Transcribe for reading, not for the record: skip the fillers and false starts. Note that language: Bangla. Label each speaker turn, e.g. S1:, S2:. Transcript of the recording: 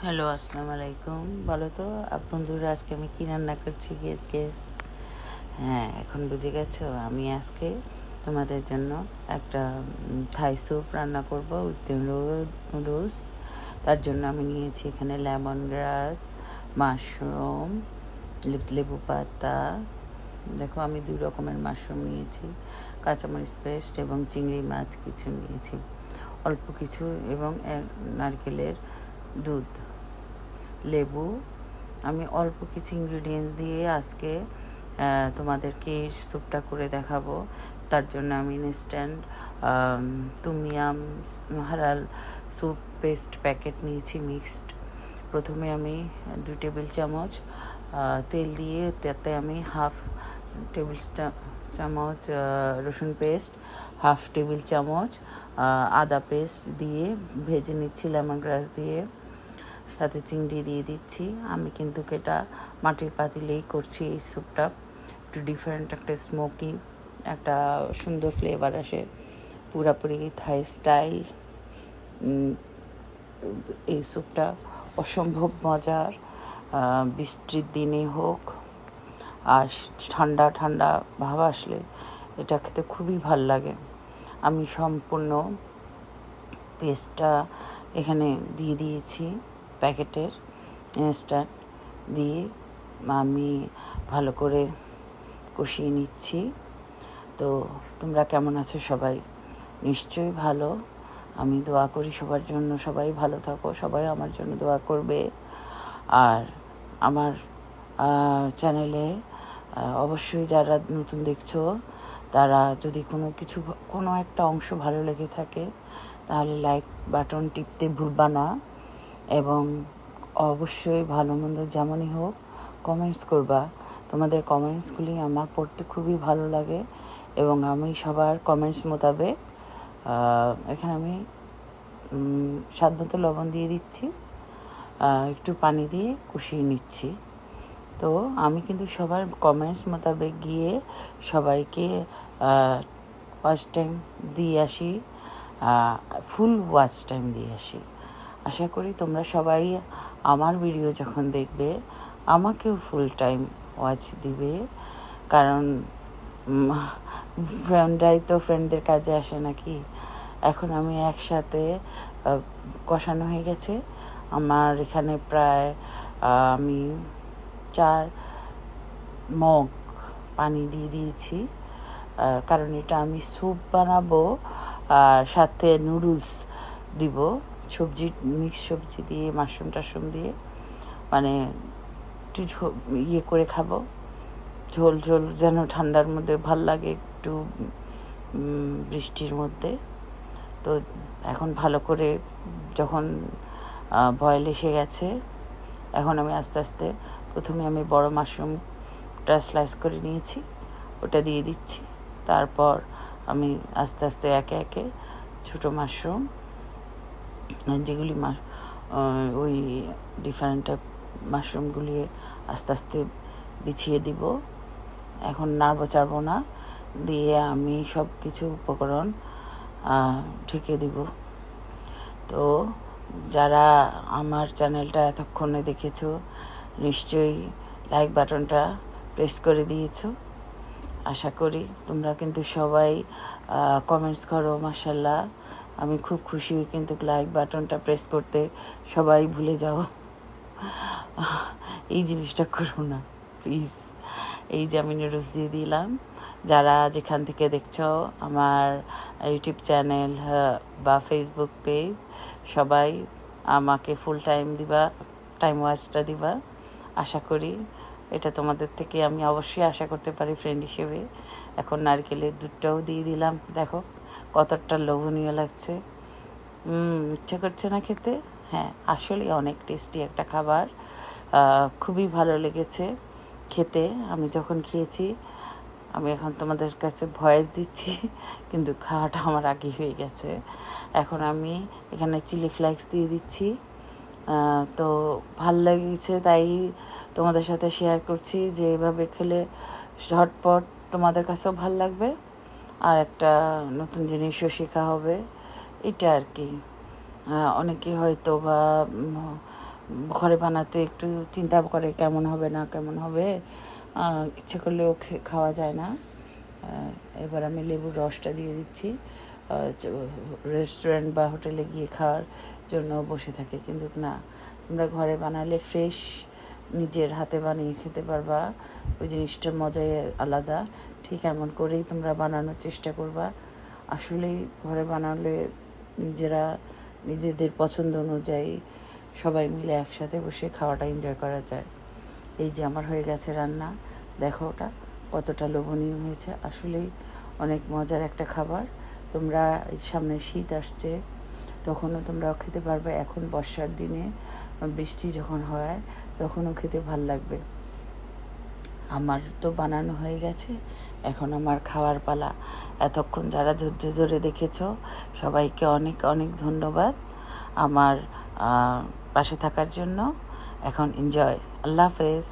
S1: হ্যালো, আসসালামু আলাইকুম। বলো তো বন্ধুরা, আজকে আমি কী রান্না করছি? গেস। হ্যাঁ, এখন বুঝে গেছো। আমি আজকে তোমাদের জন্য একটা থাই স্যুপ রান্না করব উইথ নুডলস। তার জন্য আমি নিয়েছি এখানে লেমন গ্রাস, মাশরুম, লেবু পাতা। দেখো, আমি 2 রকমের মাশরুম নিয়েছি, কাঁচামরিচ পেস্ট এবং চিংড়ি মাছ কিছু নিয়েছি, অল্প কিছু, এবং নারকেলের দুধ, লেবু। আমি অল্প কিছু ইনগ্রিডিয়েন্টস দিয়ে আজকে তোমাদেরকে স্যুপটা করে দেখাবো। তার জন্য আমি ইনস্ট্যান্ট তুমিয়াম হালাল স্যুপ পেস্ট প্যাকেট নিয়েছি মিক্সড। প্রথমে আমি 2 টেবিল চামচ তেল দিয়ে তাতে আমি হাফ টেবিল চামচ রসুন পেস্ট, হাফ টেবিল চামচ আদা পেস্ট দিয়ে ভেজে নিচ্ছি লেমন গ্রাস দিয়ে, সাথে চিংড়ি দিয়ে দিচ্ছি। আমি কিন্তু এটা মাটির পাতিলেই করছি এই স্যুপটা। একটু ডিফারেন্ট, একটা স্মোকি, একটা সুন্দর ফ্লেভার আসে, পুরাপুরি থাই স্টাইল। এই স্যুপটা অসম্ভব মজার, বৃষ্টির দিনে হোক আর ঠান্ডা ঠান্ডা ভাব আসলে এটা খেতে খুবই ভাল লাগে। আমি সম্পূর্ণ পেস্টটা এখানে দিয়ে দিয়েছি প্যাকেটের ইনস্ট্যান্ট দিয়ে, আমি ভালো করে কষিয়ে নিচ্ছি। তো তোমরা কেমন আছো সবাই? নিশ্চয়ই ভালো। আমি দোয়া করি সবার জন্য, সবাই ভালো থাকো, সবাই আমার জন্য দোয়া করবে। আর আমার চ্যানেলে অবশ্যই যারা নতুন দেখছো, তারা যদি কোনো একটা অংশ ভালো লেগে থাকে তাহলে লাইক বাটন টিপতে ভুলবা না, এবং অবশ্যই ভালো মন্দ যেমনই হোক কমেন্টস করবা। তোমাদের কমেন্টসগুলি আমার পড়তে খুবই ভালো লাগে, এবং আমি সবার কমেন্টস মোতাবেক এখানে আমি স্বাদ মতো লবণ দিয়ে দিচ্ছি, একটু পানি দিয়ে কষিয়ে নিচ্ছি। তো আমি কিন্তু সবার কমেন্টস মোতাবেক গিয়ে সবাইকে ওয়াচ টাইম দিয়ে আসি, ফুল ওয়াচ টাইম দিয়ে আসি। আশা করি তোমরা সবাই আমার ভিডিও যখন দেখবে আমাকেও ফুল টাইম ওয়াচ দিবে, কারণ ফ্রেন্ডরাই তো ফ্রেন্ডদের কাজে আসে নাকি। এখন আমি একসাথে কষানো হয়ে গেছে আমার এখানে প্রায় আমি 4 মগ পানি দিয়ে দিয়েছি, কারণ এটা আমি স্যুপ বানাবো আর সাথে নুডলস দিব, মিক্স সবজি দিয়ে, মাশরুম টাশরুম দিয়ে, মানে একটু ইয়ে করে খাবো, ঝোল ঝোল যেন ঠান্ডার মধ্যে ভাল লাগে, একটু বৃষ্টির মধ্যে। তো এখন ভালো করে যখন বয়েল এসে গেছে, এখন আমি আস্তে আস্তে প্রথমে আমি বড় মাশরুমটা স্লাইস করে নিয়েছি, ওটা দিয়ে দিচ্ছি। তারপর আমি আস্তে আস্তে একে একে ছোটো মাশরুম, যেগুলি ওই ডিফারেন্ট টাইপ মাশরুমগুলি আস্তে আস্তে বিছিয়ে দিব। এখন নাড়বো চাড়বো না, দিয়ে আমি সব কিছু উপকরণ ঢেকে দিব। তো যারা আমার চ্যানেলটা এতক্ষণে দেখেছো, নিশ্চয়ই লাইক বাটনটা প্রেস করে দিয়েছো। আশা করি তোমরা কিন্তু সবাই কমেন্টস করো, মাশাআল্লাহ। আমি খুব খুশি, কিন্তু লাইক বাটনটা প্রেস করতে সবাই ভুলে যাও। এই জিনিসটা করো না প্লিজ। এই যে আমি নুডলস দিয়ে দিলাম। যারা যেখান থেকে দেখছো আমার ইউটিউব চ্যানেল বা ফেসবুক পেজ, সবাই আমাকে ফুল টাইম ওয়াচটা দিবা। আশা করি এটা তোমাদের থেকে আমি অবশ্যই আশা করতে পারি ফ্রেন্ড হিসেবে। এখন নারকেলের দুধটাও দিয়ে দিলাম, দেখো কতটা লোভনীয় লাগছে। ইচ্ছা করছে না খেতে? হ্যাঁ, আসলে অনেক টেস্টি একটা খাবার, খুবই ভালো লেগেছে খেতে। আমি যখন খেয়েছি, আমি এখন তোমাদের কাছে ভয়েস দিচ্ছি, কিন্তু খাওয়াটা আমার আগেই হয়ে গেছে। এখন আমি এখানে চিলি ফ্লেক্স দিয়ে দিচ্ছি। তো ভাল লেগেছে, তাই তোমাদের সাথে শেয়ার করছি যে এভাবে খেলে ঝটপট তোমাদের কাছেও ভাল লাগবে, আর একটা নতুন জিনিসও শেখা হবে, এটা আর কি। অনেকে হয়তো বা ঘরে বানাতে একটু চিন্তা করে কেমন হবে না কেমন হবে, ইচ্ছে করলেও খাওয়া যায় না। এবার আমি লেবুর রসটা দিয়ে দিচ্ছি। রেস্টুরেন্ট বা হোটেলে গিয়ে খাওয়ার জন্য বসে থাকে, কিন্তু না, তোমরা ঘরে বানালে ফ্রেশ নিজের হাতে বানিয়ে খেতে পারবা। ওই জিনিসটার মজাই আলাদা। ঠিক এমন করেই তোমরা বানানোর চেষ্টা করবা। আসলেই ঘরে বানালে নিজেদের পছন্দ অনুযায়ী সবাই মিলে একসাথে বসে খাওয়াটা এনজয় করা যায়। এই যে আমার হয়ে গেছে রান্না, দেখো ওটা কতটা লোভনীয় হয়েছে। আসলেই অনেক মজার একটা খাবার। তোমরা সামনে শীত আসছে, তখনও তোমরা খেতে পারবে। এখন বর্ষার দিনে বৃষ্টি যখন হয় তখনও খেতে ভাল লাগবে। আমার তো বানানো হয়ে গেছে, এখন আমার খাওয়ার পালা। এতক্ষণ যারা ধৈর্য ধরে দেখেছো সবাইকে অনেক অনেক ধন্যবাদ আমার পাশে থাকার জন্য। এখন এনজয়। আল্লাহ হাফেজ।